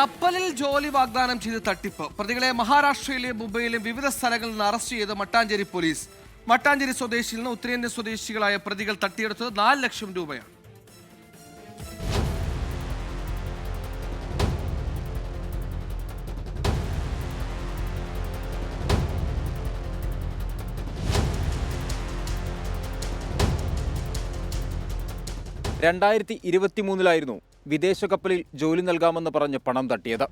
കപ്പലിൽ ജോലി വാഗ്ദാനം ചെയ്ത് തട്ടിപ്പ്. പ്രതികളെ മഹാരാഷ്ട്രയിലെ മുംബൈയിലെ വിവിധ സ്ഥലങ്ങളിൽ നിന്ന് അറസ്റ്റ് ചെയ്ത് മട്ടാഞ്ചേരി പോലീസ്. മട്ടാഞ്ചേരി സ്വദേശിയിൽ നിന്ന് ഉത്തരേന്ത്യൻ സ്വദേശികളായ പ്രതികൾ തട്ടിയെടുത്തത് 4 ലക്ഷം രൂപയാണ്. ലായിരുന്നു വിദേശ കപ്പലിൽ ജോലി നൽകാമെന്ന് പറഞ്ഞ് പണം തട്ടിയത്.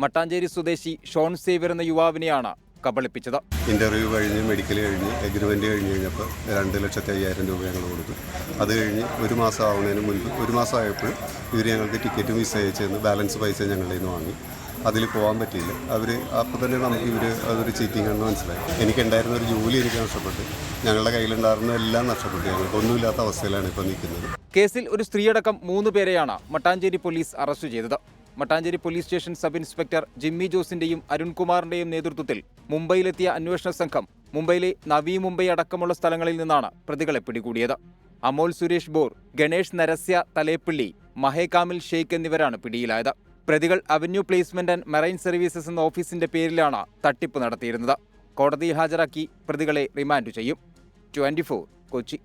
മട്ടാഞ്ചേരി സ്വദേശി ഷോൺ സേവ്യർ എന്ന യുവാവിനെയാണ് കബളിപ്പിച്ചത്. ഇന്റർവ്യൂ കഴിഞ്ഞ് മെഡിക്കൽ കഴിഞ്ഞ് എഗ്രിമെന്റ് കഴിഞ്ഞപ്പോൾ 2,05,000 രൂപ ഞങ്ങൾ കൊടുത്തു. അത് കഴിഞ്ഞ് ഒരു മാസം ആവുന്നതിന് മുൻപ്, ഒരു മാസം ആയപ്പോൾ ഇവർ ഞങ്ങൾക്ക് ടിക്കറ്റും വിസ അയച്ചെന്ന് ബാലൻസ് പൈസ ഞങ്ങളുടെ നിന്ന് വാങ്ങി. അതിൽ പോകാൻ പറ്റിയില്ല. അപ്പോൾ തന്നെ നമുക്ക് അതൊരു ചീറ്റിംഗ് ആണെന്ന് മനസ്സിലായി. എനിക്കുണ്ടായിരുന്ന ഒരു ജോലി എനിക്ക് നഷ്ടപ്പെട്ടു. ഞങ്ങളുടെ കയ്യിലുണ്ടായിരുന്ന എല്ലാം നഷ്ടപ്പെട്ടു. ഞങ്ങൾക്ക് ഒന്നുമില്ലാത്ത അവസ്ഥയിലാണ് ഇപ്പോൾ നിൽക്കുന്നത്. കേസിൽ ഒരു സ്ത്രീയടക്കം 3 പേരെയാണ് മട്ടാഞ്ചേരി പോലീസ് അറസ്റ്റ് ചെയ്തത്. Mattancherry police station sub inspector Jimmy ജോസിന്റെയും അരുൺകുമാറിന്റെയും നേതൃത്വത്തിൽ മുംബൈയിലെത്തിയ അന്വേഷണ സംഘം മുംബൈയിലെ നവി മുംബൈ അടക്കമുള്ള സ്ഥലങ്ങളിൽ നിന്നാണ് പ്രതികളെ പിടികൂടിയത്. അമോൽ സുരേഷ് ബോർ, ഗണേഷ് നരസ്യ തലേപ്പള്ളി, മഹേകാമിൽ ഷെയ്ഖ് എന്നിവരാണ് പിടിയിലായത്. പ്രതികൾ avenue placement and marine services എന്ന ഓഫീസിന്റെ പേരിലാണ് തട്ടിപ്പ് നടത്തിയിരുന്നത്. കോടതിയിൽ ഹാജരാക്കി പ്രതികളെ റിമാൻഡ് ചെയ്യും. 24 കൊച്ചി.